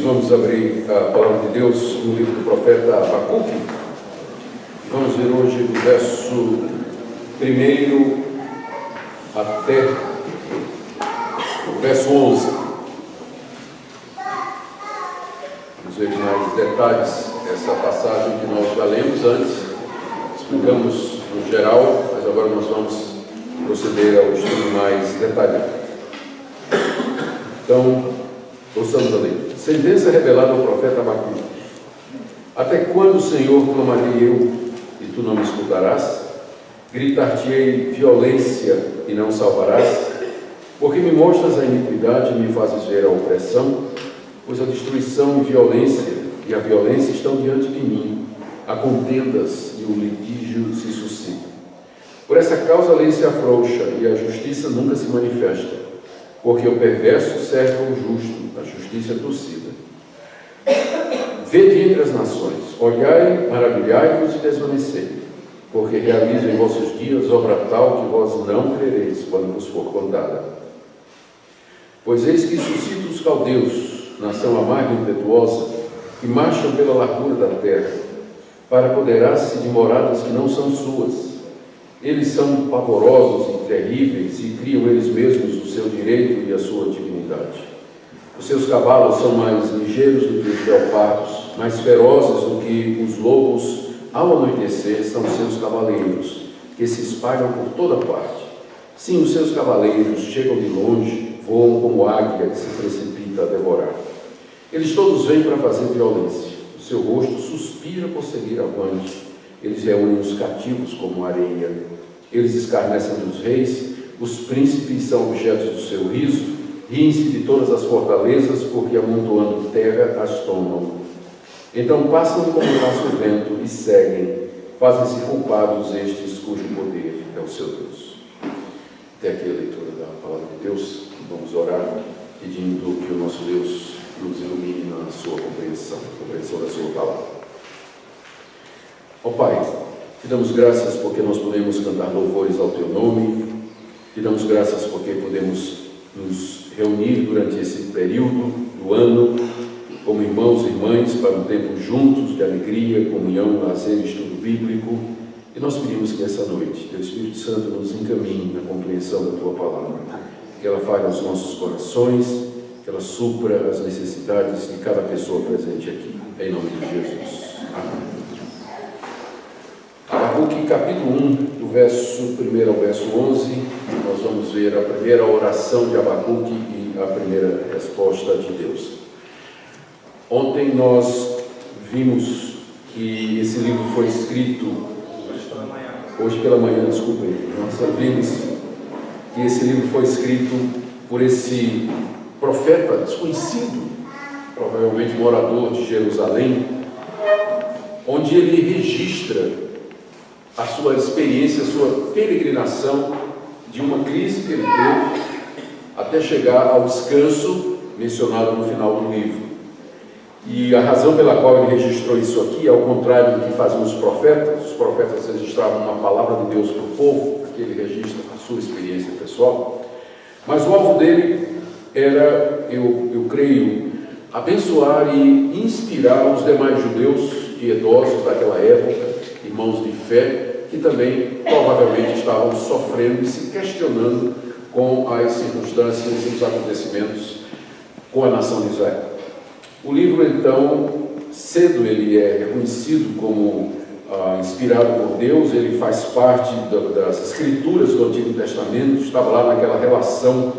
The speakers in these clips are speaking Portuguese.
vamos abrir a palavra de Deus no livro do profeta Abacuque. Vamos ver hoje do verso 1 até o verso 11. Vamos ver mais detalhes dessa passagem que nós já lemos antes. Explicamos no geral, mas agora nós vamos proceder ao estudo mais detalhado. Então, ouçamos a lei. Sentença revelada ao profeta Abacuque. Até quando, Senhor, clamarei eu, e tu não me escutarás? Gritar-te-ei violência, e não salvarás? Porque me mostras a iniquidade e me fazes ver a opressão? Pois a destruição e a violência estão diante de mim, há contendas e o litígio se suscita. Por essa causa a lei se afrouxa e a justiça nunca se manifesta, porque o perverso cerca o justo, a justiça é torcida. Vede entre as nações, olhai, maravilhai-vos e desvanecei, porque realizo em vossos dias obra tal que vós não crereis quando vos for contada. Pois eis que suscito os caldeus, nação amarga e impetuosa, que marcham pela largura da terra, para apoderar-se de moradas que não são suas. Eles são pavorosos e terríveis e criam eles mesmos o seu direito e a sua dignidade. Os seus cavalos são mais ligeiros do que os leopardos, mais ferozes do que os lobos. Ao anoitecer são seus cavaleiros, que se espalham por toda parte. Sim, os seus cavaleiros chegam de longe, voam como águia que se precipita a devorar. Eles todos vêm para fazer violência. O seu rosto suspira por seguir avante. Eles reúnem os cativos como areia. Eles escarnecem dos reis. Os príncipes são objetos do seu riso. Riem-se de todas as fortalezas, porque amontoando terra as tomam. Então passam como passa o vento e seguem. Fazem-se culpados estes cujo poder é o seu Deus. Até aqui a leitura da palavra de Deus. Vamos orar pedindo que o nosso Deus nos ilumine na sua compreensão da sua palavra. Ó Pai, te damos graças porque nós podemos cantar louvores ao teu nome. Te damos graças porque podemos nos reunir durante esse período do ano como irmãos e irmãs para um tempo juntos de alegria, comunhão, lazer e estudo bíblico. E nós pedimos que essa noite teu Espírito Santo nos encaminhe na compreensão da tua palavra, que ela fale aos nossos corações, que ela supra as necessidades de cada pessoa presente aqui. Em nome de Jesus. Amém. Abacuque, capítulo 1, do verso 1 ao verso 11, nós vamos ver a primeira oração de Abacuque e a primeira resposta de Deus. Ontem nós vimos que esse livro foi escrito, hoje pela manhã, desculpem, nós vimos que esse livro foi escrito por esse profeta desconhecido, provavelmente morador de Jerusalém, onde ele registra a sua experiência, a sua peregrinação de uma crise que ele teve até chegar ao descanso mencionado no final do livro. E a razão pela qual ele registrou isso aqui, ao contrário do que faziam os profetas registravam uma palavra de Deus para o povo, aqui ele registra a sua experiência pessoal, mas o alvo dele era, eu creio, abençoar e inspirar os demais judeus piedosos daquela época, irmãos de fé, que também provavelmente estavam sofrendo e se questionando com as circunstâncias e os acontecimentos com a nação de Israel. O livro, então, cedo ele é reconhecido como inspirado por Deus, ele faz parte das escrituras do Antigo Testamento, estava lá naquela relação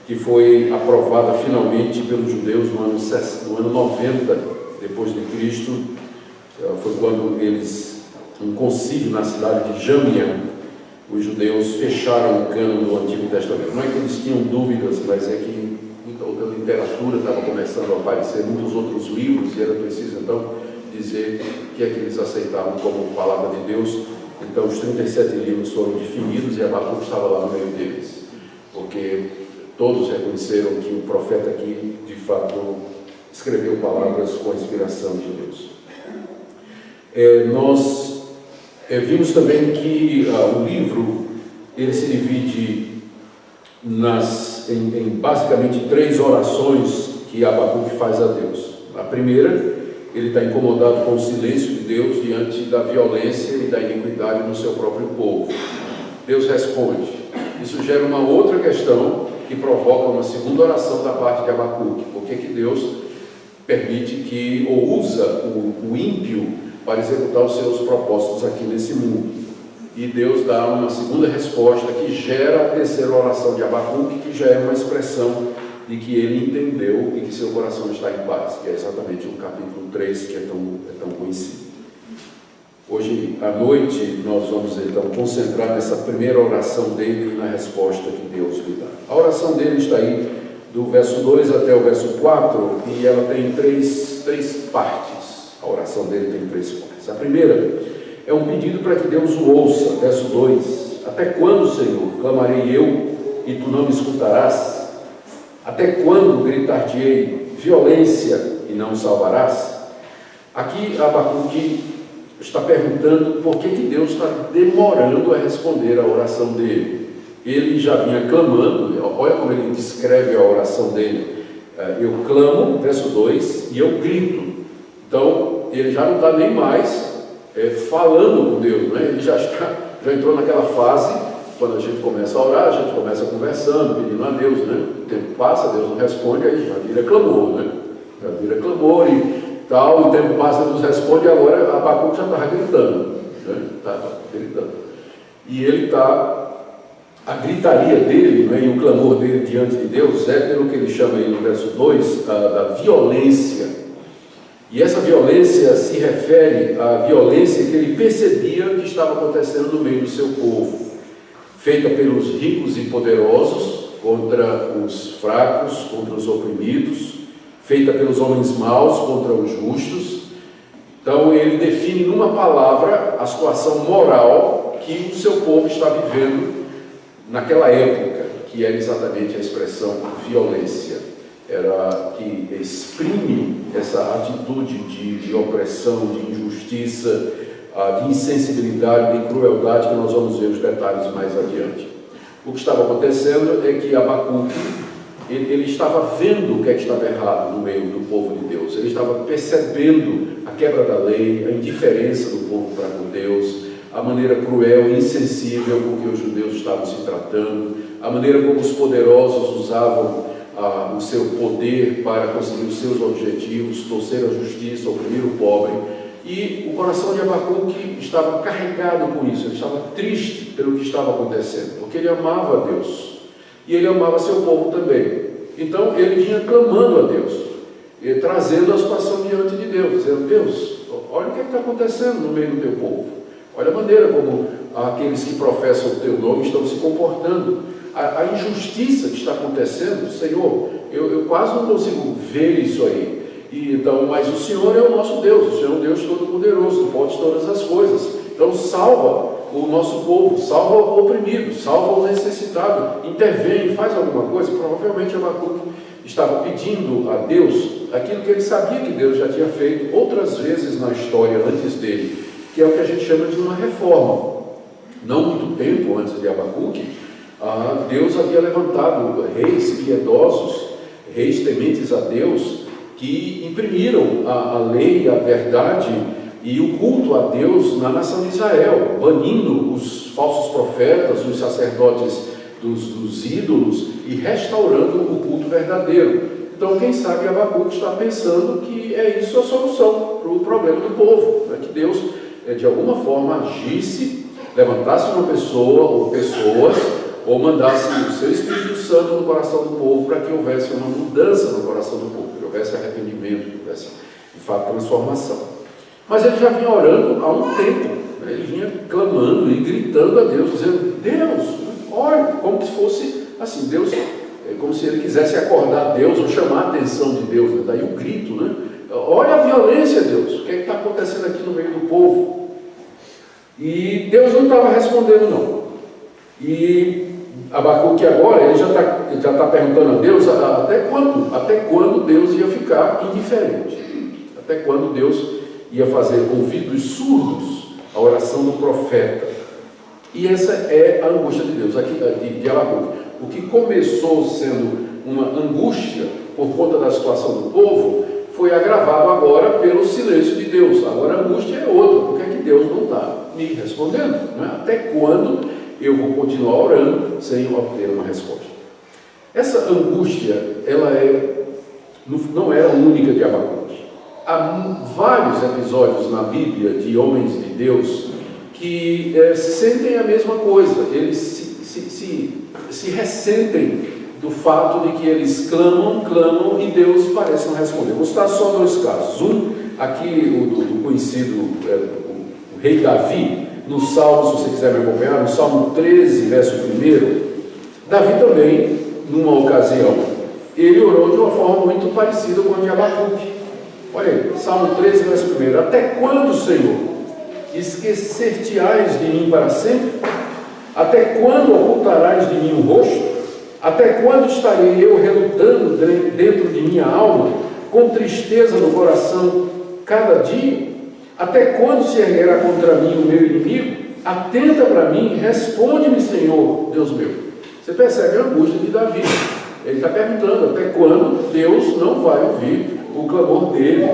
que foi aprovada finalmente pelos judeus no ano 90 depois de Cristo. Foi quando eles, um concílio na cidade de Jamnia, os judeus fecharam o cânon do Antigo Testamento. Não é que eles tinham dúvidas, mas é que outra literatura estava começando a aparecer, muitos outros livros, e era preciso então dizer que é que eles aceitavam como palavra de Deus. Então os 37 livros foram definidos e Abacuque estava lá no meio deles, porque todos reconheceram que o profeta aqui de fato escreveu palavras com a inspiração de Deus. Nós vimos também que o livro ele se divide em basicamente 3 orações que Abacuque faz a Deus. A primeira, ele está incomodado com o silêncio de Deus diante da violência e da iniquidade no seu próprio povo. Deus responde. Isso gera uma outra questão que provoca uma segunda oração da parte de Abacuque. Por que Deus permite que, ou usa o ímpio para executar os seus propósitos aqui nesse mundo? E Deus dá uma segunda resposta que gera a terceira oração de Abacuque, que já é uma expressão de que ele entendeu e que seu coração está em paz, que é exatamente o capítulo 3, que é tão conhecido. Hoje à noite nós vamos então concentrar nessa primeira oração dele e na resposta que Deus lhe dá. A oração dele está aí do verso 2 até o verso 4 e ela tem três partes. A oração dele tem 3 partes. A primeira é um pedido para que Deus o ouça, verso 2. Até quando, Senhor, clamarei eu e tu não me escutarás? Até quando gritar-te-ei violência e não salvarás? Aqui Abacuque está perguntando por que Deus está demorando a responder a oração dele. Ele já vinha clamando, olha como ele descreve a oração dele. Eu clamo, verso 2, e eu grito. Então, ele já não está nem mais falando com Deus, né? Ele já entrou naquela fase, quando a gente começa a orar, a gente começa conversando, pedindo a Deus, né? O tempo passa, Deus não responde, aí já vira clamor, né? Já vira clamor e tal, o tempo passa, Deus responde, e agora Abacuque já estava gritando, né? Estava gritando. E ele está... A gritaria dele, né, e o clamor dele diante de Deus é pelo que ele chama aí no verso 2, da violência. E essa violência se refere à violência que ele percebia que estava acontecendo no meio do seu povo, feita pelos ricos e poderosos contra os fracos, contra os oprimidos, feita pelos homens maus contra os justos. Então ele define numa palavra a situação moral que o seu povo está vivendo naquela época, que era exatamente a expressão violência, era que exprime essa atitude de opressão, de injustiça, de insensibilidade, de crueldade, que nós vamos ver os detalhes mais adiante. O que estava acontecendo é que Abacuque, ele estava vendo o que estava errado no meio do povo de Deus, ele estava percebendo a quebra da lei, a indiferença do povo para com Deus, a maneira cruel e insensível com que os judeus estavam se tratando, a maneira como os poderosos usavam o seu poder para conseguir os seus objetivos, torcer a justiça, oprimir o pobre. E o coração de Abacuque estava carregado com isso, ele estava triste pelo que estava acontecendo, porque ele amava a Deus e ele amava seu povo também. Então ele vinha clamando a Deus, e trazendo a situação diante de Deus, dizendo: Deus, olha o que está acontecendo no meio do teu povo. Olha a maneira como aqueles que professam o teu nome estão se comportando. A injustiça que está acontecendo, Senhor, eu quase não consigo ver isso aí. Então, mas o Senhor é o nosso Deus, o Senhor é um Deus todo-poderoso, tu podes todas as coisas. Então salva o nosso povo, salva o oprimido, salva o necessitado, intervém, faz alguma coisa. Provavelmente Abacuque estava pedindo a Deus aquilo que ele sabia que Deus já tinha feito outras vezes na história antes dele, que é o que a gente chama de uma reforma. Não muito tempo antes de Abacuque, Deus havia levantado reis piedosos, reis tementes a Deus, que imprimiram a lei, a verdade e o culto a Deus na nação de Israel, banindo os falsos profetas, os sacerdotes dos ídolos e restaurando o culto verdadeiro. Então, quem sabe Abacuque está pensando que é isso a solução para o problema do povo, né? Que Deus, de alguma forma, agisse, levantasse uma pessoa ou pessoas, ou mandasse o seu Espírito Santo no coração do povo para que houvesse uma mudança no coração do povo, que houvesse arrependimento, que houvesse, de fato, transformação. Mas ele já vinha orando há um tempo, né? Ele vinha clamando e gritando a Deus, dizendo: Deus, olha, como se fosse assim, Deus, como se ele quisesse acordar Deus ou chamar a atenção de Deus, né? Daí o grito, né? Olha a violência, Deus, o que está acontecendo aqui no meio do povo? E Deus não estava respondendo, não. E Abacuque agora, ele já está perguntando a Deus até quando Deus ia ficar indiferente, até quando Deus ia fazer ouvidos surdos à oração do profeta. E essa é a angústia de Deus, aqui de Abacuque. O que começou sendo uma angústia por conta da situação do povo, foi agravado agora pelo silêncio de Deus. Agora a angústia é outra. Por que é que Deus não está me respondendo? Não é? Até quando eu vou continuar orando sem obter uma resposta? Essa angústia, ela não era única de Abacuque. Há vários episódios na Bíblia de homens de Deus que sentem a mesma coisa. Eles se ressentem do fato de que eles clamam e Deus parece não responder. Vou citar só dois casos. Um, aqui, o do conhecido o rei Davi, no Salmo, se você quiser me acompanhar, no Salmo 13, verso 1, Davi também, numa ocasião, ele orou de uma forma muito parecida com a de Abacuque. Olha aí, Salmo 13, verso 1. Até quando, Senhor, esquecer-te-ás de mim para sempre? Até quando ocultarás de mim o rosto? Até quando estarei eu relutando dentro de minha alma, com tristeza no coração cada dia? Até quando se erguerá contra mim o meu inimigo? Atenta para mim, responde-me, Senhor, Deus meu. Você percebe a angústia de Davi. Ele está perguntando até quando Deus não vai ouvir o clamor dele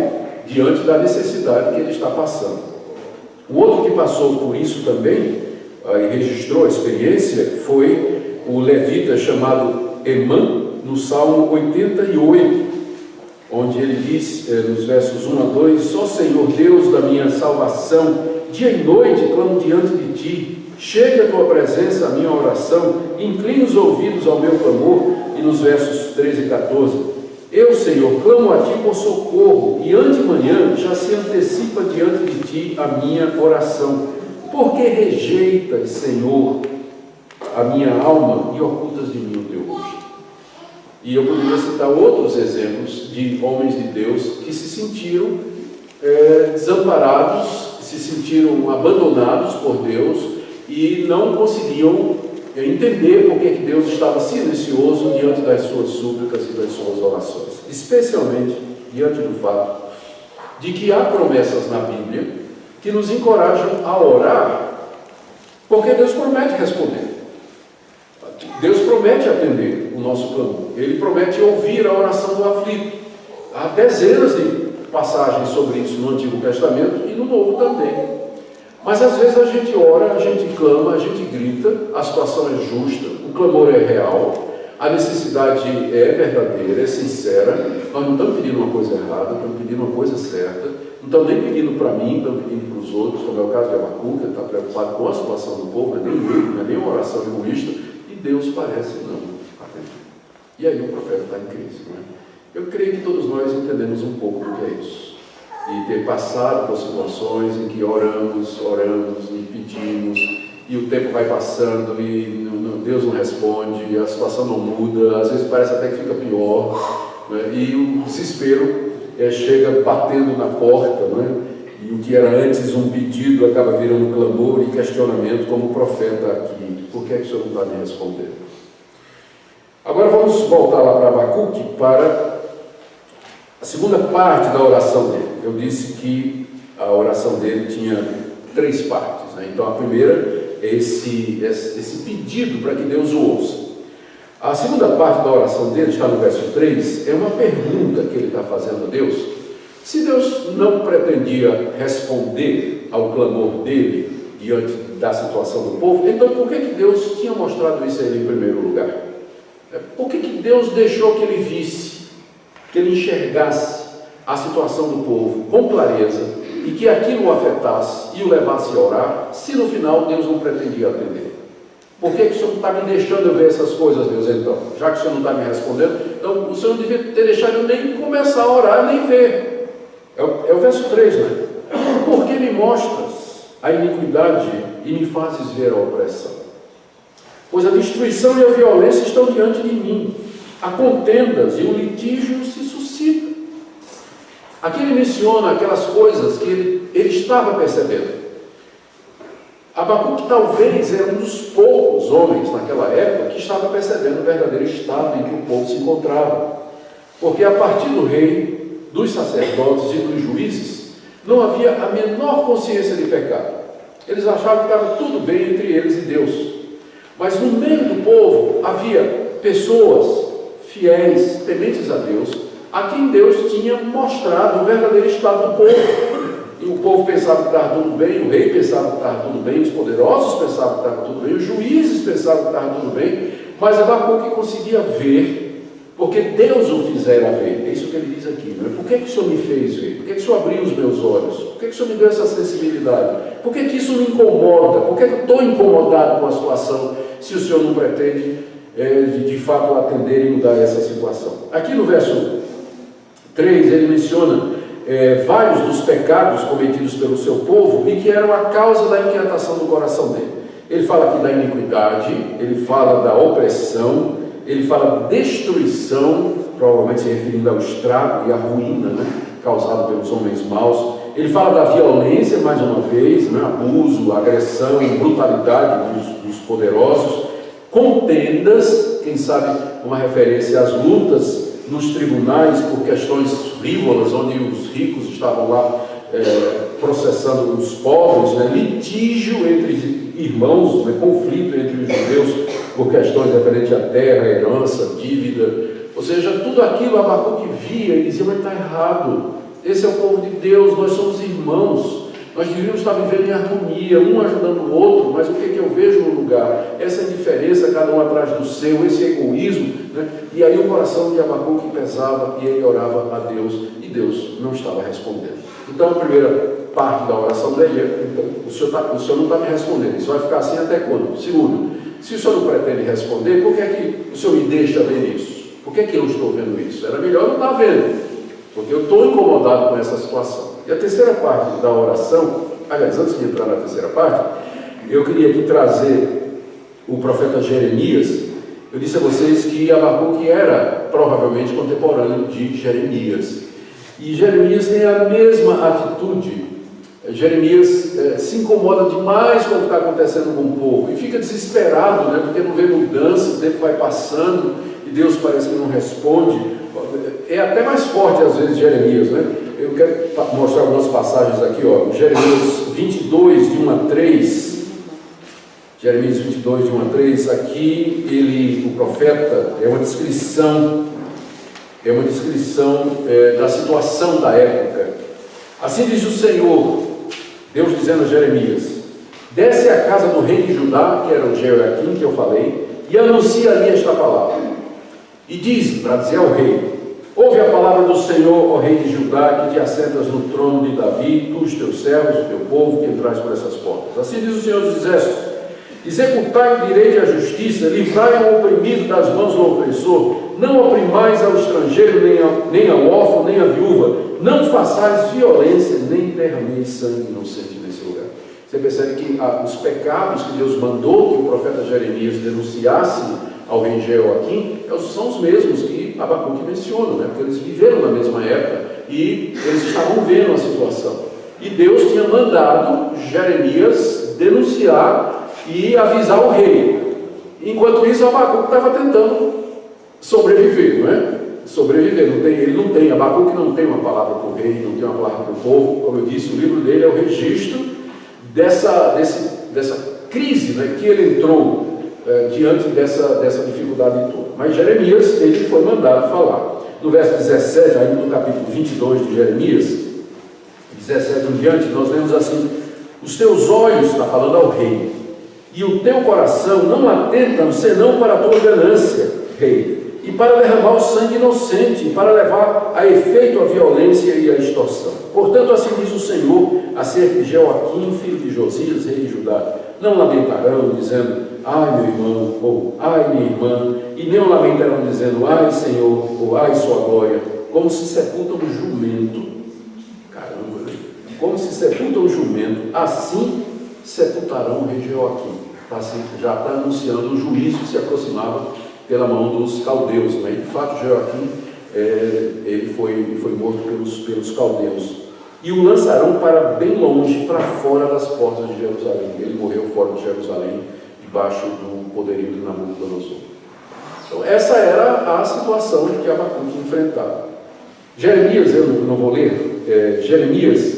diante da necessidade que ele está passando. O outro que passou por isso também, e registrou a experiência, foi o levita chamado Emã, no Salmo 88, onde ele diz, nos versos 1 a 2, ó Senhor Deus da minha salvação, dia e noite clamo diante de ti, chega a tua presença a minha oração, inclina os ouvidos ao meu clamor. E nos versos 13 e 14, eu, Senhor, clamo a ti por socorro, e antemanhã já se antecipa diante de ti a minha oração. Porque rejeitas, Senhor, a minha alma e ocultas de mim o teu rosto? E eu poderia citar outros exemplos de homens de Deus que se sentiram desamparados, se sentiram abandonados por Deus e não conseguiam entender por que Deus estava silencioso diante das suas súplicas e das suas orações, especialmente diante do fato de que há promessas na Bíblia que nos encorajam a orar, porque Deus promete responder. Deus promete atender o nosso clamor. Ele promete ouvir a oração do aflito. Há dezenas de passagens sobre isso no Antigo Testamento e no Novo também. Mas às vezes a gente ora, a gente clama, a gente grita, a situação é justa, o clamor é real, a necessidade é verdadeira, é sincera. Nós não estamos pedindo uma coisa errada, estamos pedindo uma coisa certa, não estamos nem pedindo para mim, estamos pedindo para os outros, como é o caso de Abacuque, que está preocupado com a situação do povo, não é nem uma oração egoísta, e Deus parece não atender. E aí o profeta está em crise, não é? Eu creio que todos nós entendemos um pouco do que é isso. E ter passado por situações em que oramos e pedimos, e o tempo vai passando e Deus não responde, a situação não muda, às vezes parece até que fica pior, né? E o desespero chega batendo na porta, né? E o que era antes um pedido acaba virando clamor e questionamento, como o profeta aqui. Por que é que o Senhor não está me respondendo? Agora vamos voltar lá para Abacuque, para a segunda parte da oração dele. Eu disse que a oração dele tinha 3 partes, né? Então a primeira é esse pedido para que Deus o ouça. A segunda parte da oração dele, está no verso 3, é uma pergunta que ele está fazendo a Deus. Se Deus não pretendia responder ao clamor dele diante da situação do povo, então por que Deus tinha mostrado isso a ele em primeiro lugar? Por que Deus deixou que ele visse, que ele enxergasse a situação do povo com clareza e que aquilo o afetasse e o levasse a orar, se no final Deus não pretendia atender? Por que o Senhor não está me deixando eu ver essas coisas, Deus, então? Já que o Senhor não está me respondendo, então o Senhor não devia ter deixado eu nem começar a orar, nem ver. É o verso 3, né? Porque me mostras a iniquidade e me fazes ver a opressão? Pois a destruição e a violência estão diante de mim, há contendas e o litígio se suscita. Aqui ele menciona aquelas coisas que ele estava percebendo. Abacuque talvez era um dos poucos homens naquela época que estava percebendo o verdadeiro estado em que o povo se encontrava. Porque a partir do rei, dos sacerdotes e dos juízes, não havia a menor consciência de pecado. Eles achavam que estava tudo bem entre eles e Deus. Mas no meio do povo havia pessoas fiéis, tementes a Deus, a quem Deus tinha mostrado o verdadeiro estado do povo. E o povo pensava que estava tudo bem, o rei pensava que estava tudo bem, os poderosos pensavam que estava tudo bem, os juízes pensavam que estava tudo bem, mas Abacuque conseguia ver, porque Deus o fizera ver. É isso que ele diz aqui, não é? Por que o Senhor me fez ver? Por que o Senhor abriu os meus olhos? Por que o Senhor me deu essa sensibilidade? Por que isso me incomoda? Por que eu estou incomodado com a situação, se o Senhor não pretende de fato atender e mudar essa situação? Aqui no verso 3 ele menciona vários dos pecados cometidos pelo seu povo e que eram a causa da inquietação do coração dele. Ele fala aqui da iniquidade, ele fala da opressão, ele fala da destruição, provavelmente se referindo ao estrago e à ruína, né, causado pelos homens maus. Ele fala da violência, mais uma vez, né, abuso, agressão, brutalidade dos poderosos, contendas, quem sabe uma referência às lutas nos tribunais por questões frívolas, onde os ricos estavam lá processando os pobres, né? Litígio entre irmãos, né? Conflito entre os judeus por questões referentes à terra, herança, dívida, ou seja, tudo aquilo Abacuque via e dizia, mas está errado, esse é o povo de Deus, nós somos irmãos, nós deveríamos estar vivendo em harmonia, um ajudando o outro, mas o que eu vejo no lugar? Essa indiferença, cada um atrás do seu, esse egoísmo, né? E aí o coração de Abacuque pesava e ele orava a Deus, e Deus não estava respondendo. Então a primeira parte da oração dele é, então, o Senhor não está me respondendo, isso vai ficar assim até quando? Segundo, se o Senhor não pretende responder, por que é que o Senhor me deixa ver isso? Por que é que eu estou vendo isso? Era melhor não estar vendo, porque eu estou incomodado com essa situação. E a terceira parte da oração, aliás, antes de entrar na terceira parte, eu queria aqui trazer o profeta Jeremias. Eu disse a vocês que Abacuque era provavelmente contemporâneo de Jeremias. E Jeremias tem a mesma atitude. Jeremias se incomoda demais com o que está acontecendo com o povo e fica desesperado, né, porque não vê mudança, o tempo vai passando e Deus parece que não responde. É até mais forte às vezes Jeremias, né? Eu quero mostrar algumas passagens aqui, ó. Jeremias 22, de 1 a 3. Jeremias 22, de 1 a 3. Aqui, o profeta, é uma descrição da situação da época. Assim diz o Senhor, Deus dizendo a Jeremias: desce à casa do rei de Judá, que era o Jeoaquim, que eu falei, e anuncia ali esta palavra. E diz, para dizer ao rei: ouve a palavra do Senhor, ó rei de Judá, que te assentas no trono de Davi, tu, os teus servos, o teu povo, que entrais por essas portas. Assim diz o Senhor dos Exércitos: executai o direito e a justiça, livrai o oprimido das mãos do opressor, não oprimais ao estrangeiro, nem ao órfão, nem à viúva, não façais violência, nem derrameis sangue inocente nesse lugar. Você percebe que os pecados que Deus mandou que o profeta Jeremias denunciasse ao rei Jeoaquim são os mesmos que Abacuque menciona, né? Porque eles viveram na mesma época e eles estavam vendo a situação. E Deus tinha mandado Jeremias denunciar e avisar o rei. Enquanto isso, Abacuque estava tentando sobreviver, não é? Sobreviver, Abacuque não tem uma palavra para o rei, não tem uma palavra para o povo. Como eu disse, o livro dele é o registro dessa crise, né, que ele entrou diante dessa dificuldade toda. Mas Jeremias, ele foi mandado falar. No verso 17, ainda no capítulo 22 de Jeremias, 17 em diante, nós lemos assim: os teus olhos, está falando ao rei, e o teu coração não atentam senão para a tua ganância, rei, e para derramar o sangue inocente, e para levar a efeito a violência e a extorsão. Portanto, assim diz o Senhor acerca de Jeoaquim, filho de Josias, rei de Judá: não lamentarão, dizendo: ai, meu irmão, ou ai, minha irmã, e nem lamentarão, dizendo: ai, Senhor, ou ai, sua glória, como se sepultam um jumento. Caramba, né? Como se sepultam um jumento, assim sepultarão o rei Jeoaquim. Já está anunciando o juízo que se aproximava pela mão dos caldeus, né? E de fato Jeoaquim ele foi morto pelos caldeus, e o lançarão para bem longe, para fora das portas de Jerusalém. Ele morreu fora de Jerusalém, debaixo do poderio de Nabucodonosor. Então essa era a situação que Abacuque enfrentava. Jeremias, eu não vou ler, Jeremias,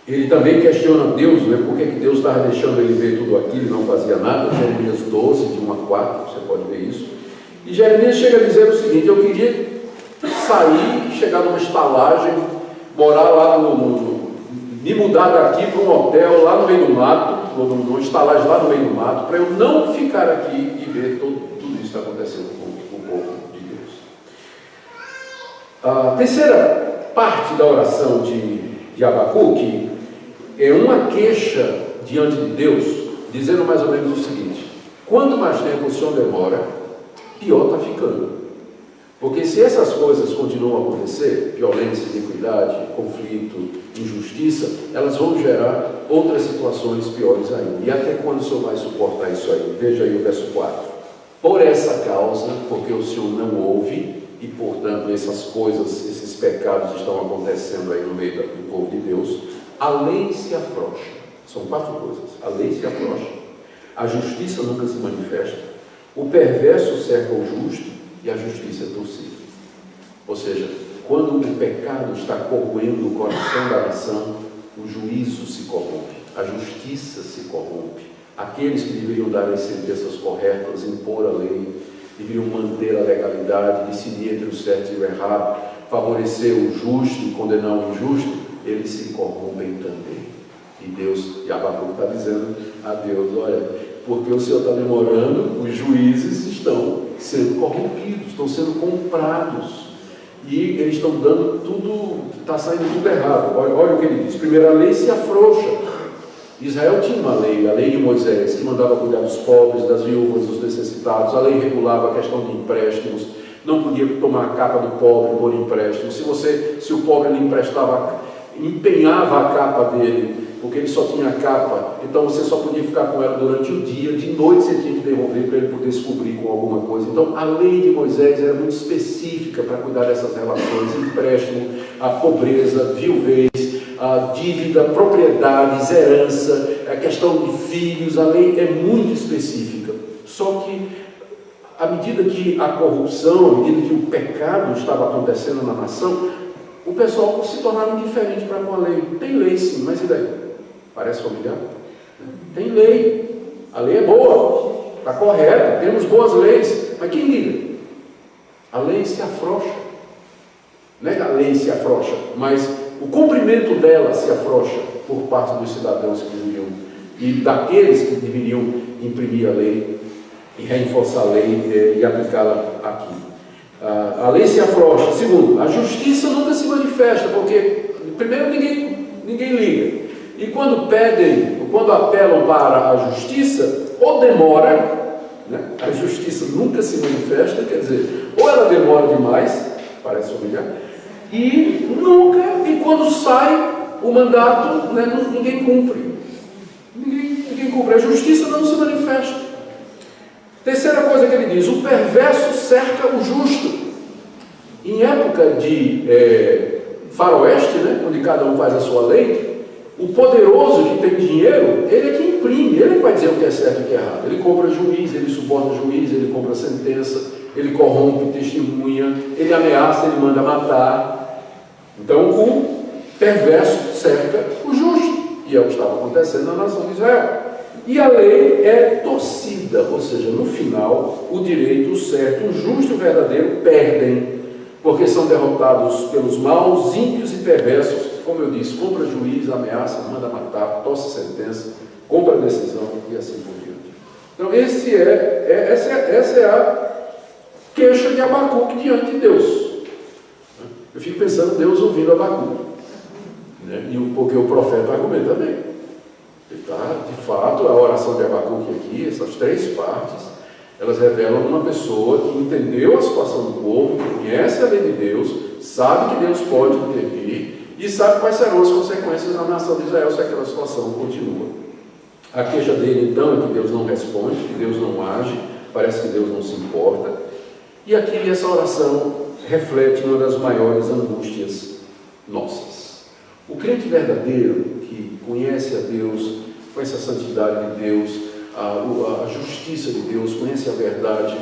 ele também questiona Deus, né? Por que Deus estava deixando ele ver tudo aquilo e não fazia nada. Jeremias 12, de 1 a 4, você pode ver isso. E Jeremias chega a dizer o seguinte: eu queria sair, chegar numa estalagem, morar lá me mudar daqui para um hotel lá no meio do mato, ou numa estalagem lá no meio do mato, para eu não ficar aqui e ver tudo isso que está acontecendo com o povo de Deus. A terceira parte da oração de Abacuque é uma queixa diante de Deus, dizendo mais ou menos o seguinte: quanto mais tempo o Senhor demora, pior está ficando. Porque se essas coisas continuam a acontecer, violência, iniquidade, conflito, injustiça, elas vão gerar outras situações piores ainda. E até quando o Senhor vai suportar isso aí? Veja aí o verso 4. Por essa causa, porque o Senhor não ouve, e portanto essas coisas, esses pecados estão acontecendo aí no meio do povo de Deus, a lei se afrouxa. São 4 coisas. A lei se afrouxa, a justiça nunca se manifesta, o perverso cerca o justo, e a justiça é torcida. Ou seja, quando o pecado está corroendo o coração da nação, o juízo se corrompe, a justiça se corrompe. Aqueles que deveriam dar as sentenças corretas, impor a lei, deveriam manter a legalidade, decidir entre o certo e o errado, favorecer o justo e condenar o injusto, eles se corrompem também. E Deus, e Abacuque está dizendo a Deus: olha, porque o Senhor está demorando, os juízes estão sendo corrompidos, estão sendo comprados, e eles estão dando tudo, está saindo tudo errado. Olha o que ele diz. Primeiro, a lei se afrouxa. Israel tinha uma lei, a lei de Moisés, que mandava cuidar dos pobres, das viúvas, dos necessitados. A lei regulava a questão de empréstimos, não podia tomar a capa do pobre por empréstimo. Se o pobre lhe emprestava, empenhava a capa dele, porque ele só tinha a capa, então você só podia ficar com ela durante o dia, de noite você tinha que devolver para ele poder se cobrir com alguma coisa. Então a lei de Moisés era muito específica para cuidar dessas relações: empréstimo, a pobreza, viuvez, a dívida, propriedades, herança, a questão de filhos. A lei é muito específica. Só que à medida que a corrupção, à medida que o pecado estava acontecendo na nação, o pessoal se tornava indiferente para com a lei. Tem lei sim, mas e daí? Parece familiar? Tem lei, a lei é boa, está correta, temos boas leis, mas quem liga? A lei se afrouxa. Não é que a lei se afrouxa, mas o cumprimento dela se afrouxa por parte dos cidadãos que deveriam, e daqueles que deveriam imprimir a lei e reforçar a lei e aplicá-la aqui. A lei se afrouxa. Segundo, a justiça nunca se manifesta, porque primeiro ninguém liga. E quando apelam para a justiça, ou demora, né? A justiça nunca se manifesta, quer dizer, ou ela demora demais, parece familiar, e quando sai o mandato, né, ninguém cumpre. Ninguém cumpre. A justiça não se manifesta. Terceira coisa que ele diz: o perverso cerca o justo. Em época de faroeste, né, onde cada um faz a sua lei, o poderoso que tem dinheiro, ele é que imprime, ele vai dizer o que é certo e o que é errado. Ele compra juiz, ele suborna juiz, ele compra sentença, ele corrompe testemunha, ele ameaça, ele manda matar. Então o perverso cerca o justo, e é o que estava acontecendo na nação de Israel. E a lei é torcida, ou seja, no final, o direito, o certo, o justo e o verdadeiro perdem, porque são derrotados pelos maus, ímpios e perversos. Como eu disse, compra juiz, ameaça, manda matar, torce sentença, compra decisão e assim por diante. Então essa é a queixa de Abacuque diante de Deus. Eu fico pensando Deus ouvindo Abacuque, né? Porque o profeta argumenta bem. De fato, a oração de Abacuque aqui, essas 3 partes, elas revelam uma pessoa que entendeu a situação do povo, que conhece a lei de Deus, sabe que Deus pode intervir e sabe quais serão as consequências na nação de Israel se aquela situação continua. A queixa dele, então, é que Deus não responde, que Deus não age, parece que Deus não se importa. E aqui essa oração reflete uma das maiores angústias nossas. O crente verdadeiro, que conhece a Deus, conhece a santidade de Deus, a justiça de Deus, conhece a verdade,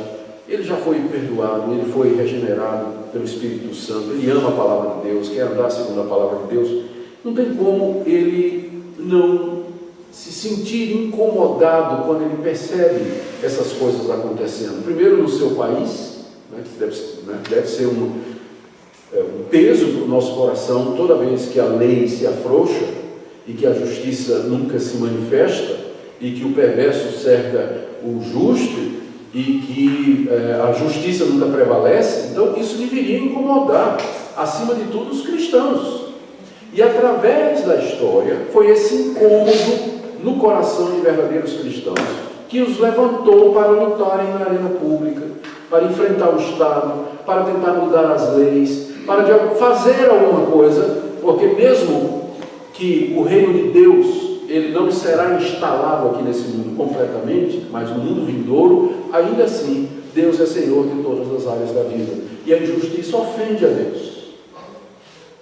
ele já foi perdoado, ele foi regenerado pelo Espírito Santo, ele ama a palavra de Deus, quer andar segundo a palavra de Deus. Não tem como ele não se sentir incomodado quando ele percebe essas coisas acontecendo. Primeiro no seu país, né, que deve ser um peso para o nosso coração toda vez que a lei se afrouxa e que a justiça nunca se manifesta e que o perverso cerca o justo e que a justiça nunca prevalece. Então isso deveria incomodar, acima de tudo, os cristãos. E através da história foi esse incômodo no coração de verdadeiros cristãos que os levantou para lutarem na arena pública, para enfrentar o Estado, para tentar mudar as leis, para fazer alguma coisa, porque mesmo que o reino de Deus ele não será instalado aqui nesse mundo completamente, mas no mundo vindouro, ainda assim Deus é Senhor de todas as áreas da vida, e a injustiça ofende a Deus,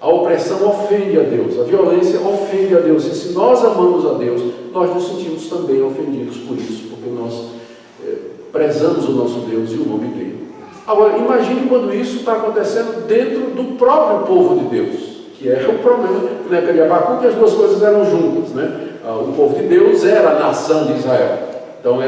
a opressão ofende a Deus, a violência ofende a Deus, e se nós amamos a Deus, nós nos sentimos também ofendidos por isso, porque nós prezamos o nosso Deus e o nome dele. Agora, imagine quando isso está acontecendo dentro do próprio povo de Deus, que é o problema, na época de Abacuque, as duas coisas eram juntas, né? O povo de Deus era a nação de Israel, então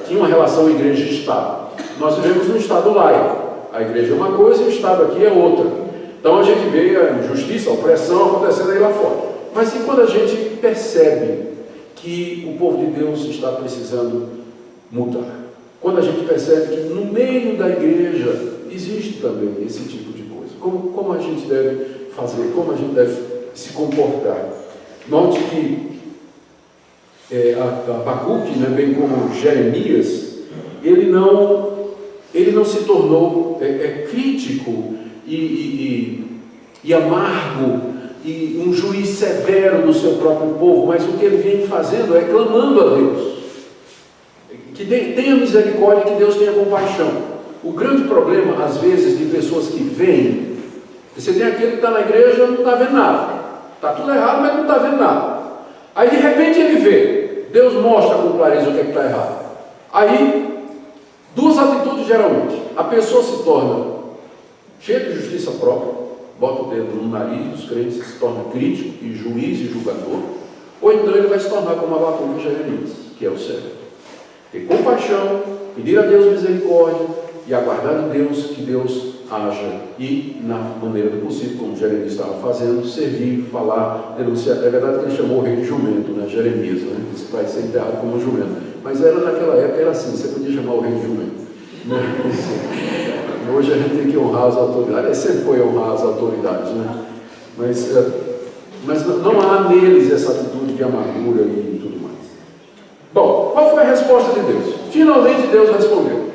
tinha uma relação igreja e Estado. Nós vivemos num Estado laico, a igreja é uma coisa e o Estado aqui é outra. Então a gente vê a injustiça, a opressão acontecendo aí lá fora. Mas e quando a gente percebe que o povo de Deus está precisando mudar? Quando a gente percebe que no meio da igreja existe também esse tipo de coisa. Como a gente deve fazer, como a gente deve se comportar? Note que Abacuque, né, bem como Jeremias, ele não se tornou crítico e amargo e um juiz severo do seu próprio povo, mas o que ele vem fazendo é clamando a Deus que tenha misericórdia, que Deus tenha compaixão. O grande problema às vezes de pessoas que vêm, você tem aquele que está na igreja e não está vendo nada, está tudo errado, mas não está vendo nada. Aí de repente ele vê, Deus mostra com clareza o que está errado. Aí, duas atitudes geralmente: a pessoa se torna cheia de justiça própria, bota o dedo no nariz dos crentes, se torna crítico e juiz e julgador, ou então ele vai se tornar como Abacuque e Jeremias, que é o certo: ter compaixão, pedir a Deus misericórdia e aguardar de Deus que Deus haja e, na maneira do possível, como Jeremias estava fazendo, servir, falar, denunciar. É verdade que ele chamou o rei de jumento, né? Jeremias, né? Isso vai ser enterrado como jumento, mas naquela época era assim, você podia chamar o rei de jumento, né? Hoje a gente tem que honrar as autoridades, sempre foi honrar as autoridades, né? Mas não há neles essa atitude de amargura e tudo mais. Bom, qual foi a resposta de Deus? Finalmente Deus respondeu.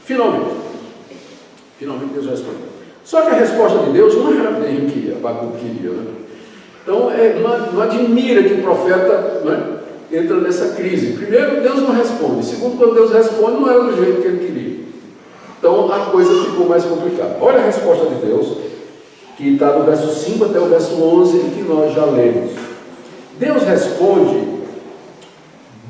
Finalmente Deus respondeu. Só que a resposta de Deus não era bem o que Abacuque queria, né? Então não admira que o profeta, né, entra nessa crise. Primeiro, Deus não responde. Segundo, quando Deus responde, não era do jeito que ele queria. Então a coisa ficou mais complicada. Olha a resposta de Deus, que está do verso 5 até o verso 11, que nós já lemos. Deus responde,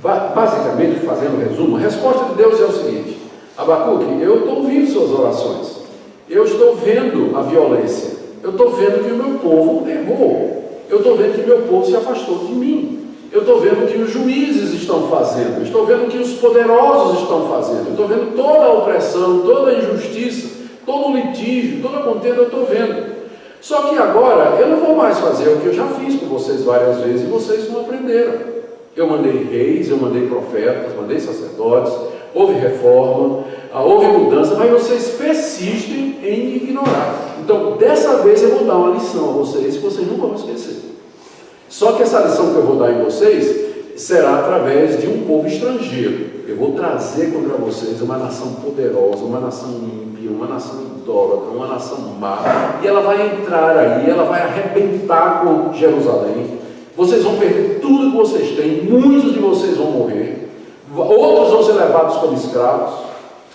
basicamente, fazendo um resumo, a resposta de Deus é o seguinte: Abacuque, eu estou ouvindo suas orações, eu estou vendo a violência, eu estou vendo que o meu povo errou, eu estou vendo que o meu povo se afastou de mim, eu estou vendo o que os juízes estão fazendo, eu estou vendo o que os poderosos estão fazendo, eu estou vendo toda a opressão, toda a injustiça, todo o litígio, toda a contenda, eu estou vendo. Só que agora eu não vou mais fazer o que eu já fiz com vocês várias vezes e vocês não aprenderam. Eu mandei reis, eu mandei profetas, mandei sacerdotes, houve reforma, houve mudança, mas vocês persistem em ignorar. Então, dessa vez eu vou dar uma lição a vocês, que vocês não vão esquecer. Só que essa lição que eu vou dar em vocês será através de um povo estrangeiro. Eu vou trazer contra vocês uma nação poderosa, uma nação ímpia, uma nação idólatra, uma nação má, e ela vai entrar aí, ela vai arrebentar com Jerusalém. Vocês vão perder tudo que vocês têm, muitos de vocês vão morrer, outros vão ser levados como escravos,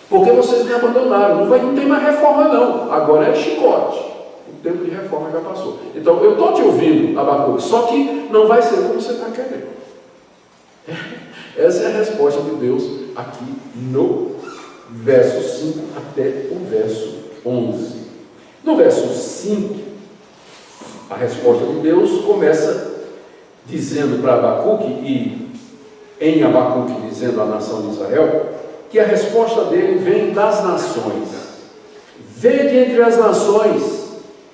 porque vocês me abandonaram. Não tem mais reforma não, agora é chicote. O tempo de reforma já passou. Então eu estou te ouvindo, Abacuque, só que não vai ser como você está querendo. Essa é a resposta de Deus aqui no verso 5 até o verso 11. No verso 5, a resposta de Deus começa dizendo para Abacuque, e em Abacuque dizendo à nação de Israel, que a resposta dele vem das nações. Vede entre as nações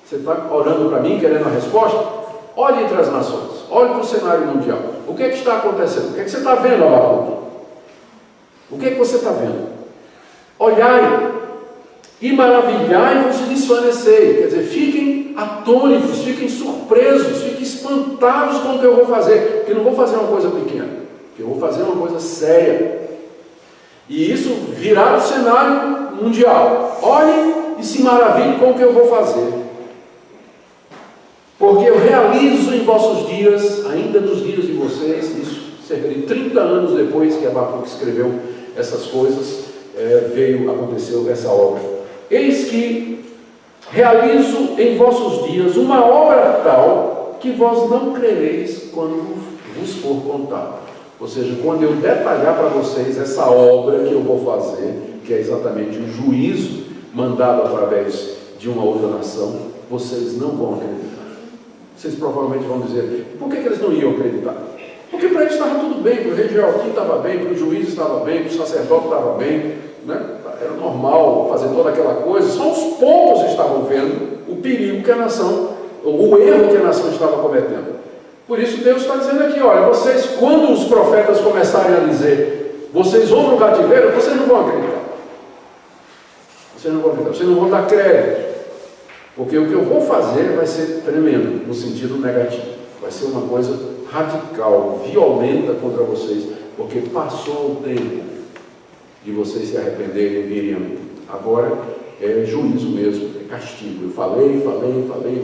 Você está orando para mim, querendo a resposta? Olhe entre as nações, olhe para o cenário mundial. O que é que está acontecendo? O que é que você está vendo, Abacuque? O que é que você está vendo? Olhai e maravilhai-vos e desvanecei. Quer dizer, fiquem atônitos, fiquem surpresos, fiquem espantados com o que eu vou fazer. Porque eu não vou fazer uma coisa pequena, porque eu vou fazer uma coisa séria. E isso virá o cenário mundial. Olhem e se maravilhem com o que eu vou fazer. Porque eu realizo em vossos dias, ainda nos dias de vocês, isso cerca de 30 anos depois que Abacuque escreveu essas coisas, aconteceu essa obra. Eis que realizo em vossos dias uma obra tal que vós não crereis quando vos for contada. Ou seja, quando eu detalhar para vocês essa obra que eu vou fazer, que é exatamente um juízo mandado através de uma outra nação, vocês não vão acreditar. Vocês provavelmente vão dizer, por que eles não iam acreditar? Porque para eles estava tudo bem, para o rei Jeoaquim estava bem, para o juiz estava bem, para o sacerdote estava bem, né? Era normal fazer toda aquela coisa. Só os poucos estavam vendo o perigo que a nação, o erro que a nação estava cometendo. Por isso Deus está dizendo aqui, olha, vocês, quando os profetas começarem a dizer, vocês vão para o cativeiro, vocês não vão acreditar. Vocês não vão acreditar, vocês não vão dar crédito. Porque o que eu vou fazer vai ser tremendo, no sentido negativo. Vai ser uma coisa radical, violenta contra vocês, porque passou o tempo de vocês se arrependerem e virem a mim. Agora é juízo mesmo, é castigo. Eu falei,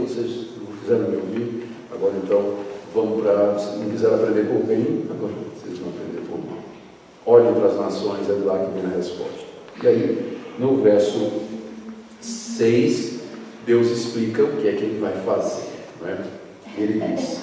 vocês não quiseram me ouvir, agora então vamos para, se não quiseram aprender por bem, agora vocês vão aprender por mal. Olhem para as nações, é lá que vem a resposta. E aí, no verso 6, Deus explica o que é que ele vai fazer, não é? Ele diz,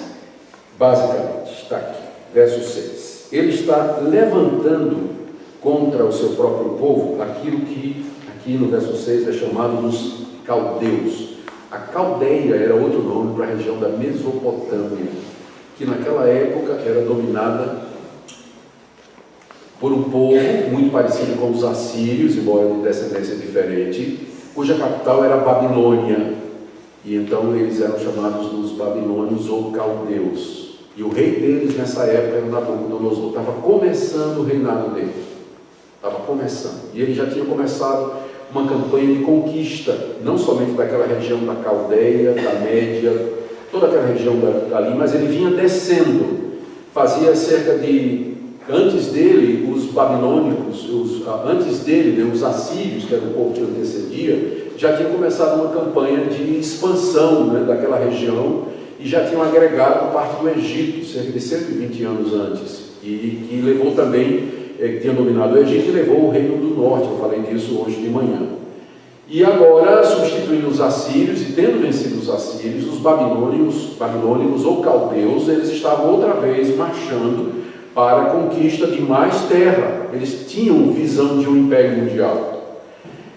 basicamente, está aqui, verso 6, ele está levantando contra o seu próprio povo aquilo que aqui no verso 6 é chamado dos caldeus. A Caldeia era outro nome para a região da Mesopotâmia, que naquela época era dominada por um povo muito parecido com os assírios, embora de descendência diferente, cuja capital era Babilônia, e então eles eram chamados dos babilônios ou caldeus. E o rei deles nessa época era Nabucodonosor. Estava começando o reinado dele. Estava começando. E ele já tinha começado uma campanha de conquista, não somente daquela região da Caldeia, da Média, toda aquela região dali, mas ele vinha descendo. Fazia cerca de... Antes dele, os babilônicos, antes dele, né, os assírios, que era o povo que antecedia, já tinham começado uma campanha de expansão, né, daquela região, e já tinham agregado parte do Egito, cerca de 120 anos antes, e que levou também, tinha dominado o Egito e levou o reino do norte. Eu falei disso hoje de manhã. E agora, substituindo os assírios, e tendo vencido os assírios, os babilônicos ou caldeus, eles estavam outra vez marchando para a conquista de mais terra. Eles tinham visão de um império mundial.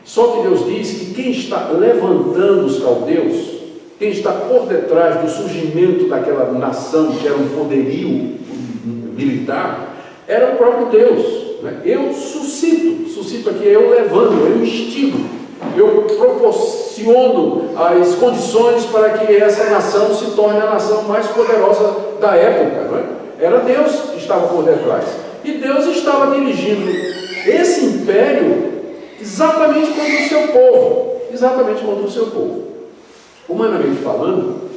Só que Deus diz que quem está levantando os caldeus, quem está por detrás do surgimento daquela nação, que era um poderio militar, era o próprio Deus, né? Eu suscito aqui, eu levanto, eu instigo, eu proporciono as condições para que essa nação se torne a nação mais poderosa da época, não é? Era Deus que estava por detrás. E Deus estava dirigindo esse império exatamente contra o seu povo. Exatamente contra o seu povo. Humanamente falando,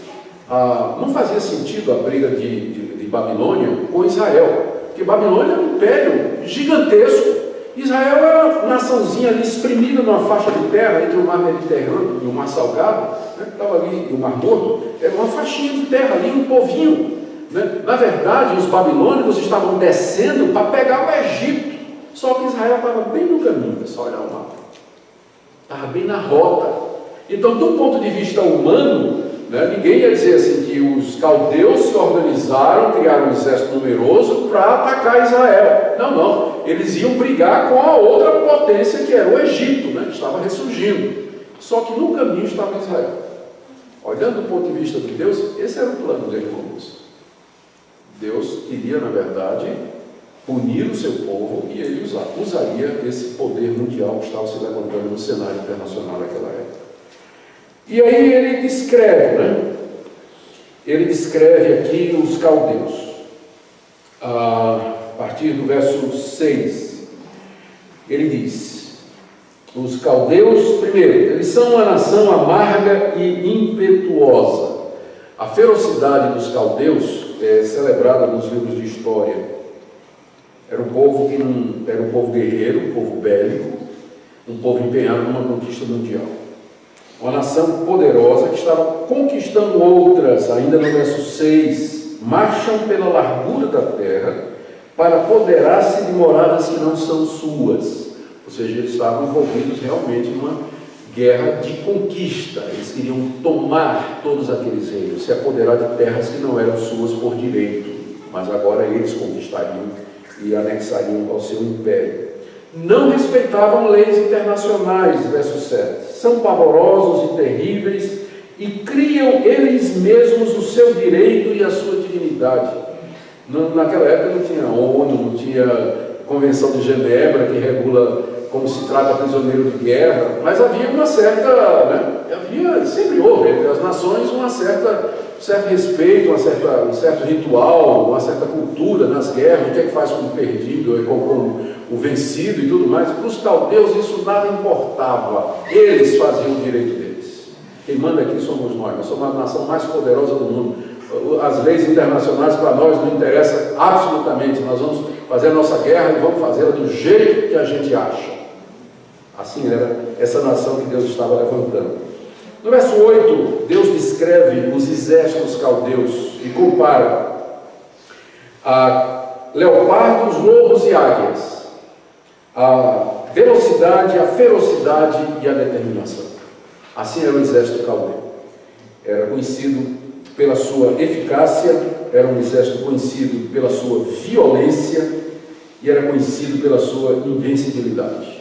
não fazia sentido a briga de Babilônia com Israel. Porque Babilônia era um império gigantesco. Israel era uma naçãozinha ali espremida numa faixa de terra entre o mar Mediterrâneo e o mar Salgado, né, que estava ali, o mar Morto. Era uma faixinha de terra ali, um povinho. Na verdade, os babilônicos estavam descendo para pegar o Egito. Só que Israel estava bem no caminho, pessoal, olha o mapa. Estava bem na rota. Então, do ponto de vista humano, né, ninguém ia dizer assim que os caldeus se organizaram, criaram um exército numeroso para atacar Israel. Não. Eles iam brigar com a outra potência que era o Egito, né, que estava ressurgindo. Só que no caminho estava Israel. Olhando do ponto de vista de Deus, esse era o plano dele com isso. Deus queria, na verdade, punir o seu povo e ele usaria esse poder mundial que estava se levantando no cenário internacional naquela época. E aí ele descreve, Ele descreve aqui os caldeus. A partir do verso 6, ele diz: os caldeus, primeiro, eles são uma nação amarga e impetuosa. A ferocidade dos caldeus é celebrada nos livros de história. Era um povo que não era um povo guerreiro, um povo bélico, um povo empenhado numa conquista mundial. Uma nação poderosa que estava conquistando outras. Ainda no verso 6, marcham pela largura da terra para apoderar-se de moradas que não são suas. Ou seja, eles estavam envolvidos realmente numa guerra de conquista. Eles queriam tomar todos aqueles reinos, se apoderar de terras que não eram suas por direito, mas agora eles conquistariam e anexariam ao seu império. Não respeitavam leis internacionais, verso 7. São pavorosos e terríveis e criam eles mesmos o seu direito e a sua dignidade. Naquela época não tinha ONU, não tinha Convenção de Genebra que regula como se trata prisioneiro de guerra, mas havia uma certa, sempre houve entre as nações um certo respeito, um certo ritual, uma certa cultura nas guerras, o que é que faz com o perdido, com o vencido e tudo mais. Para os caldeus isso nada importava, eles faziam o direito deles. Quem manda aqui somos nós somos a nação mais poderosa do mundo. As leis internacionais para nós não interessam absolutamente, nós vamos fazer a nossa guerra e vamos fazê-la do jeito que a gente acha. Assim era essa nação que Deus estava levantando. No verso 8, Deus descreve os exércitos caldeus e compara a leopardos, lobos e águias, a velocidade, a ferocidade e a determinação. Assim era o exército caldeu. Era conhecido pela sua eficácia, era um exército conhecido pela sua violência e era conhecido pela sua invencibilidade.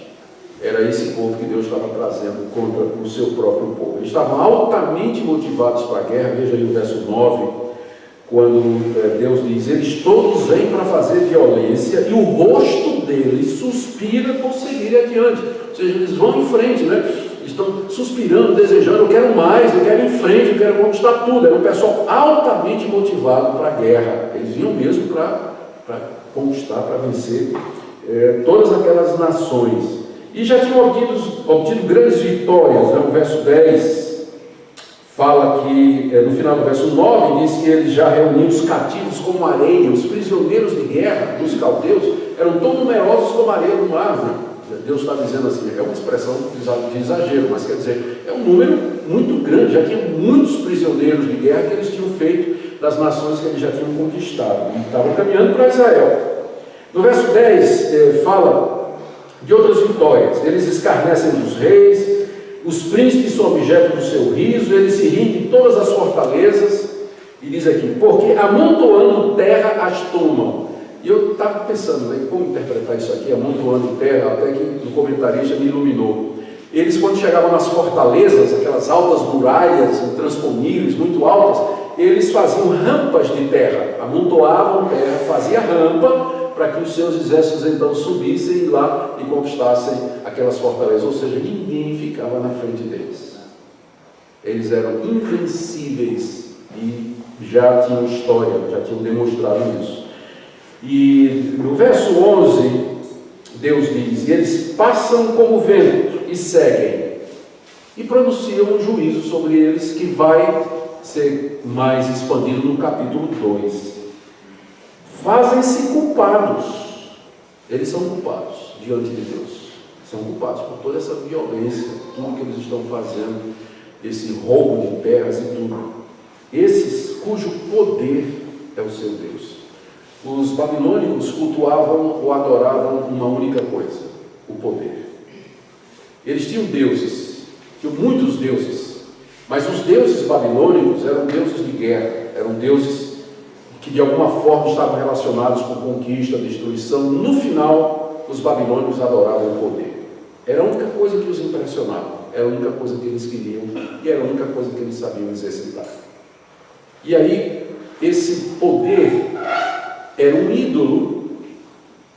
Era esse povo que Deus estava trazendo contra o seu próprio povo. Eles estavam altamente motivados para a guerra. Veja aí o verso 9, quando Deus diz: eles todos vêm para fazer violência e o rosto deles suspira por seguir adiante. Ou seja, eles vão em frente, estão suspirando, desejando: eu quero mais, eu quero ir em frente, eu quero conquistar tudo. Era um pessoal altamente motivado para a guerra. Eles vinham mesmo para conquistar, para vencer todas aquelas nações. E já tinham obtido grandes vitórias. O verso 10 fala que, no final do verso 9, diz que eles já reuniam os cativos como areia. Os prisioneiros de guerra dos caldeus eram tão numerosos como a areia do mar. Deus está dizendo assim, é uma expressão de exagero, mas quer dizer, é um número muito grande. Já tinha muitos prisioneiros de guerra que eles tinham feito das nações que eles já tinham conquistado e estavam caminhando para Israel. No verso 10 fala de outras vitórias. Eles escarnecem dos reis, os príncipes são objeto do seu riso, eles se riem de todas as fortalezas, e diz aqui: porque amontoando terra as tomam. E eu estava pensando, como interpretar isso aqui, amontoando terra, até que o comentarista me iluminou. Eles, quando chegavam nas fortalezas, aquelas altas muralhas intransponíveis, muito altas, eles faziam rampas de terra, amontoavam terra, faziam rampa, para que os seus exércitos então subissem lá e conquistassem aquelas fortalezas. Ou seja, ninguém ficava na frente deles. Eles eram invencíveis e já tinham história, já tinham demonstrado isso. E no verso 11, Deus diz: e eles passam como vento e seguem, e pronunciam um juízo sobre eles que vai ser mais expandido no capítulo 2. Fazem-se culpados. Eles são culpados diante de Deus. São culpados por toda essa violência, tudo que eles estão fazendo, esse roubo de terras e tudo. Esses cujo poder é o seu Deus. Os babilônicos cultuavam ou adoravam uma única coisa: o poder. Eles tinham deuses, tinham muitos deuses, mas os deuses babilônicos eram deuses de guerra, eram deuses que de alguma forma estavam relacionados com conquista, destruição. No final, os babilônicos adoravam o poder. Era a única coisa que os impressionava, era a única coisa que eles queriam e era a única coisa que eles sabiam exercitar. E aí, esse poder era um ídolo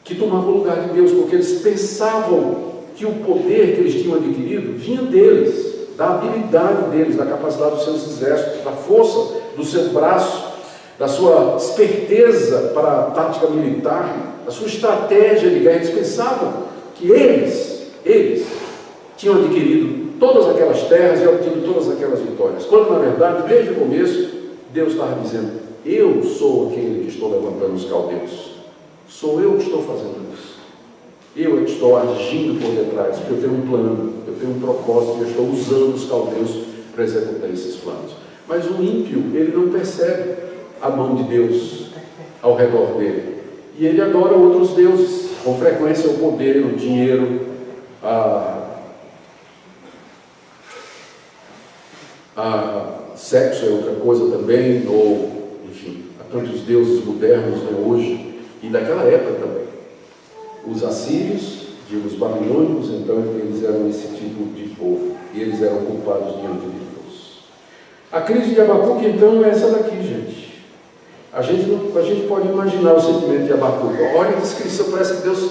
que tomava o lugar de Deus, porque eles pensavam que o poder que eles tinham adquirido vinha deles. da habilidade deles, da capacidade dos seus exércitos, da força do seu braço, da sua esperteza para a tática militar, da sua estratégia de guerra. Eles pensavam que eles tinham adquirido todas aquelas terras e obtido todas aquelas vitórias, quando na verdade, desde o começo, Deus estava dizendo: eu sou aquele que estou levantando os caldeus, sou eu que estou fazendo isso, eu é que estou agindo por detrás, porque eu tenho um plano, eu tenho um propósito, e eu estou usando os caldeus para executar esses planos. Mas o ímpio, ele não percebe a mão de Deus ao redor dele, e ele adora outros deuses, com frequência o poder, o dinheiro, sexo é outra coisa também, ou enfim, há tantos deuses modernos, né, hoje, e daquela época também. Os assírios, digo, os babilônicos, então eles eram esse tipo de povo, e eles eram culpados diante de Deus. A crise de Abacuque, então, é essa daqui, gente. A gente pode imaginar o sentimento de Abacuque. Olha a descrição, parece que Deus,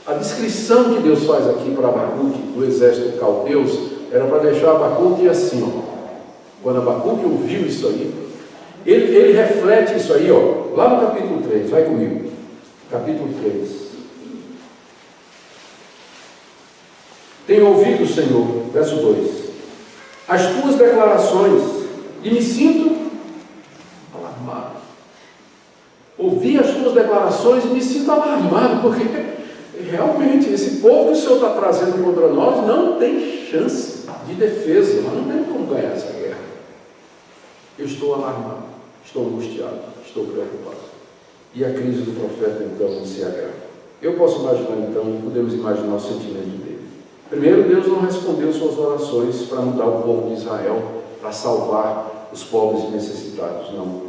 a descrição que Deus faz aqui para Abacuque, do exército caldeus, era para deixar Abacuque assim, ó. Quando Abacuque ouviu isso aí, ele reflete isso aí, ó, lá no capítulo 3, vai comigo, capítulo 3. Tenho ouvido, Senhor, verso 2, as tuas declarações e me sinto alarmado. Ouvi as tuas declarações e me sinto alarmado, porque realmente esse povo que o Senhor está trazendo contra nós não tem chance de defesa, nós não temos como ganhar essa guerra. Eu estou alarmado, estou angustiado, estou preocupado. E a crise do profeta então se agrava. Eu posso imaginar então, podemos imaginar o sentimento dele. Primeiro, Deus não respondeu suas orações para mudar o povo de Israel, para salvar os pobres e necessitados, não.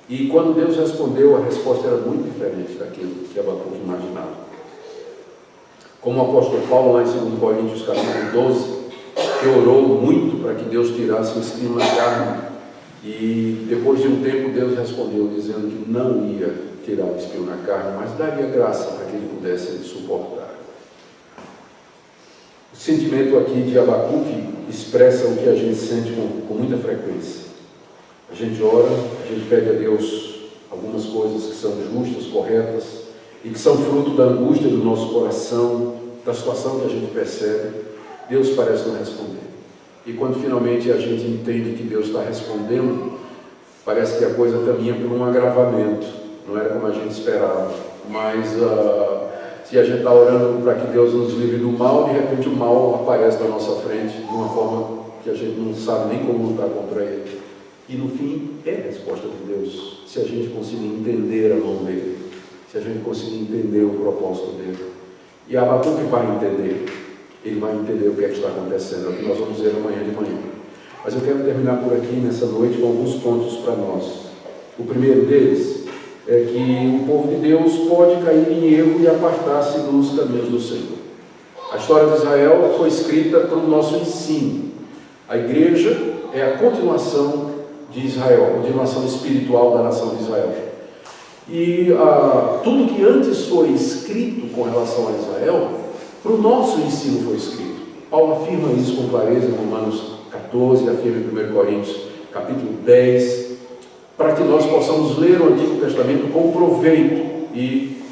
E quando Deus respondeu, a resposta era muito diferente daquilo que Abacuque imaginava. Como o apóstolo Paulo, lá em 2 Coríntios capítulo 12, que orou muito para que Deus tirasse o espinho na carne, e depois de um tempo Deus respondeu dizendo que não ia tirar o espinho na carne, mas daria graça para que ele pudesse suportar. O sentimento aqui de Abacuque expressa o que a gente sente com muita frequência. A gente ora, a gente pede a Deus algumas coisas que são justas, corretas, e que são fruto da angústia do nosso coração, da situação que a gente percebe. Deus parece não responder. E quando finalmente a gente entende que Deus está respondendo, parece que a coisa caminha por um agravamento. Não era como a gente esperava. Mas se a gente está orando para que Deus nos livre do mal, de repente o mal aparece na nossa frente de uma forma que a gente não sabe nem como lutar contra ele. E no fim é a resposta de Deus, se a gente conseguir entender a mão dele, se a gente conseguir entender o propósito dele. E Abacuque vai entender. Ele vai entender o que é que está acontecendo, é o que nós vamos ver amanhã de manhã. Mas eu quero terminar por aqui, nessa noite, com alguns pontos para nós. O primeiro deles é que o povo de Deus pode cair em erro e apartar-se dos caminhos do Senhor. A história de Israel foi escrita para o nosso ensino. A igreja é a continuação de Israel, a continuação espiritual da nação de Israel. E tudo que antes foi escrito com relação a Israel, para o nosso ensino foi escrito. Paulo afirma isso com clareza em Romanos 14, afirma em 1 Coríntios capítulo 10, para que nós possamos ler o Antigo Testamento com proveito. E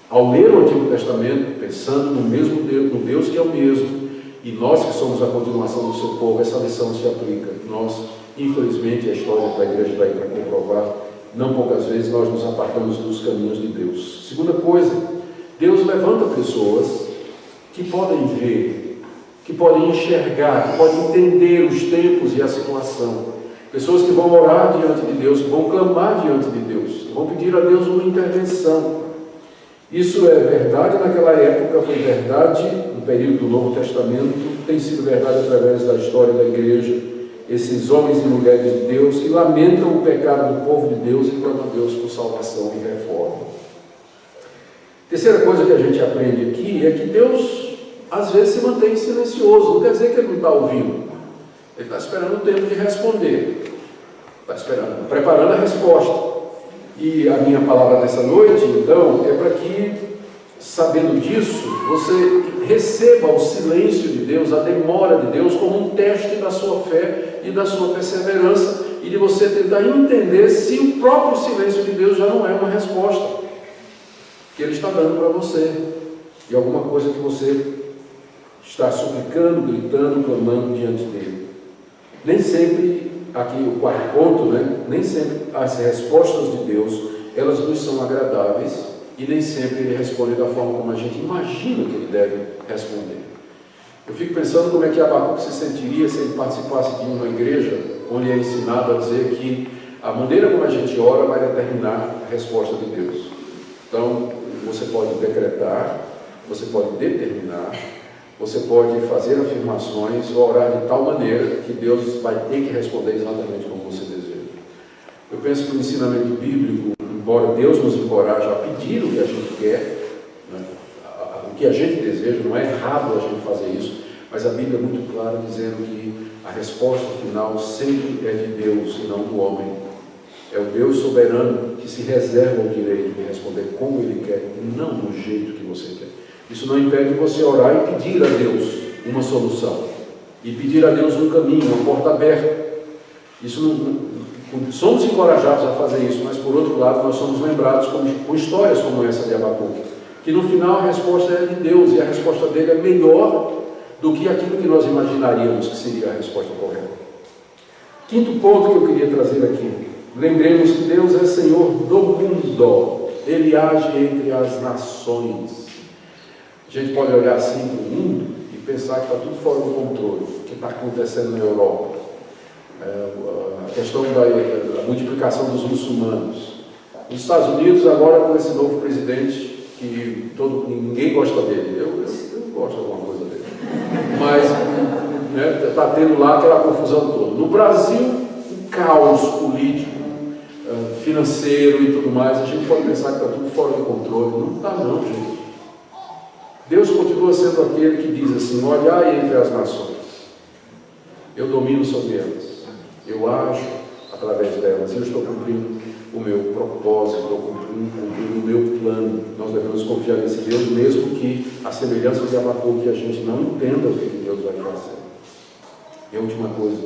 ao ler o Antigo Testamento, pensando no mesmo Deus, no Deus que é o mesmo, e nós que somos a continuação do seu povo, essa lição se aplica. Nós, infelizmente, a história da igreja está aí para comprovar, não poucas vezes nós nos apartamos dos caminhos de Deus. Segunda coisa, Deus levanta pessoas que podem ver, que podem enxergar, que podem entender os tempos e a situação. Pessoas que vão orar diante de Deus, que vão clamar diante de Deus, que vão pedir a Deus uma intervenção. Isso é verdade naquela época, foi verdade no período do Novo Testamento, tem sido verdade através da história da igreja. Esses homens e mulheres de Deus que lamentam o pecado do povo de Deus e clamam a Deus por salvação e reforma. Terceira coisa que a gente aprende aqui é que Deus, às vezes, se mantém silencioso. Não quer dizer que Ele não está ouvindo. Ele está esperando o tempo de responder. Está esperando, preparando a resposta. E a minha palavra nessa noite, então, é para que sabendo disso, você receba o silêncio de Deus, a demora de Deus, como um teste da sua fé e da sua perseverança, e de você tentar entender se o próprio silêncio de Deus já não é uma resposta que Ele está dando para você, de alguma coisa que você está suplicando, gritando, clamando diante dele. Nem sempre, aqui o quarto ponto, nem sempre as respostas de Deus, elas nos são agradáveis, e nem sempre Ele responde da forma como a gente imagina que Ele deve responder. Eu fico pensando como é que Abacuque se sentiria se ele participasse de uma igreja onde é ensinado a dizer que a maneira como a gente ora vai determinar a resposta de Deus. Então, você pode decretar, você pode determinar, você pode fazer afirmações, orar de tal maneira que Deus vai ter que responder exatamente como você deseja. Eu penso que o ensinamento bíblico, embora Deus nos encoraje a pedir o que a gente quer, o que a gente deseja, não é errado a gente fazer isso, mas a Bíblia é muito clara dizendo que a resposta final sempre é de Deus e não do homem. É o Deus soberano que se reserva o direito de responder como Ele quer, não do jeito que você quer. Isso não impede você orar e pedir a Deus uma solução, e pedir a Deus um caminho, uma porta aberta. Isso não, somos encorajados a fazer isso, mas por outro lado nós somos lembrados com histórias como essa de Abacuque, que no final a resposta é de Deus, e a resposta dele é melhor do que aquilo que nós imaginaríamos que seria a resposta correta. Quinto ponto que eu queria trazer aqui: lembremos que Deus é Senhor do mundo, Ele age entre as nações. A gente pode olhar assim para o mundo e pensar que está tudo fora do controle, o que está acontecendo na Europa, a questão da multiplicação dos muçulmanos. Nos Estados Unidos, agora com esse novo presidente, que ninguém gosta dele, eu gosto de alguma coisa dele, mas está tendo lá aquela confusão toda. No Brasil, um caos político, financeiro e tudo mais, a gente pode pensar que está tudo fora do controle. Não está não, gente. Deus continua sendo aquele que diz assim: olhai entre as nações, eu domino sobre elas, eu ajo através delas, eu estou cumprindo o meu propósito, estou cumprindo o meu plano. Nós devemos confiar nesse Deus, mesmo que a semelhança de Abacuque a gente não entenda o que Deus vai fazer. E a última coisa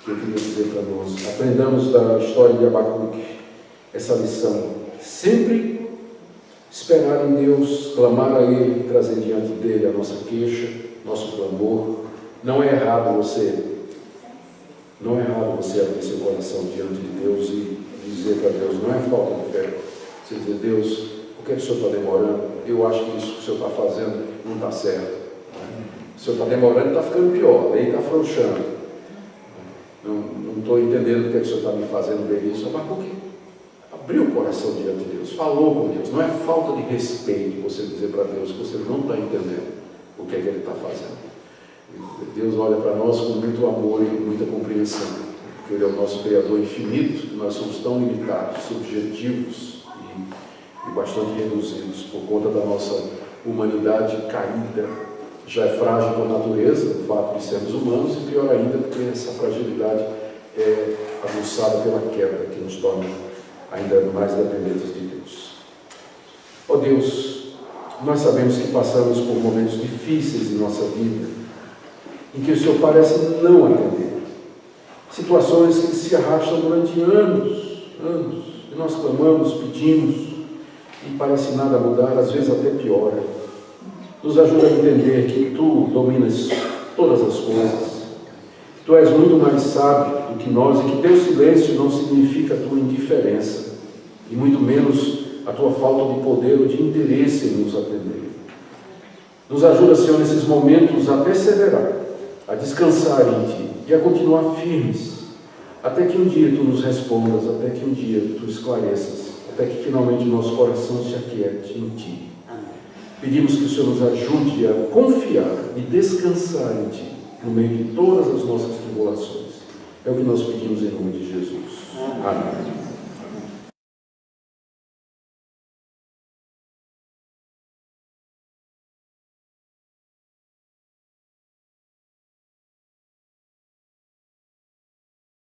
que eu queria dizer para nós: aprendamos da história de Abacuque essa lição. Sempre esperar em Deus, clamar a Ele, trazer diante dele a nossa queixa, nosso clamor. Não é errado você abrir seu coração diante de Deus e dizer para Deus, não é falta de fé. Você dizer: Deus, por que o Senhor está demorando? Eu acho que isso que o Senhor está fazendo não está certo. O Senhor está demorando, está ficando pior, a lei está afrouxando. Não estou entendendo o que o Senhor está me fazendo ver isso. Abacuque abriu o coração diante de Deus, falou com Deus. Não é falta de respeito você dizer para Deus que você não está entendendo o que é que Ele está fazendo. Deus olha para nós com muito amor e muita compreensão, porque Ele é o nosso Criador infinito, e nós somos tão limitados, subjetivos e bastante reduzidos por conta da nossa humanidade caída. Já é frágil por natureza, o fato de sermos humanos, e pior ainda porque essa fragilidade é aguçada pela queda, que nos torna ainda mais dependentes de Deus. Ó Deus, nós sabemos que passamos por momentos difíceis em nossa vida, em que o Senhor parece não atender. Situações que se arrastam durante anos, e nós clamamos, pedimos, e parece nada mudar, às vezes até piora. Nos ajuda a entender que Tu dominas todas as coisas, que Tu és muito mais sábio do que nós, e que Teu silêncio não significa a Tua indiferença, e muito menos a Tua falta de poder ou de interesse em nos atender. Nos ajuda, Senhor, nesses momentos a perseverar, a descansar em Ti e a continuar firmes, até que um dia Tu nos respondas, até que um dia Tu esclareças, até que finalmente o nosso coração se aquiete em Ti. Pedimos que o Senhor nos ajude a confiar e descansar em Ti, no meio de todas as nossas tribulações. É o que nós pedimos em nome de Jesus. Amém.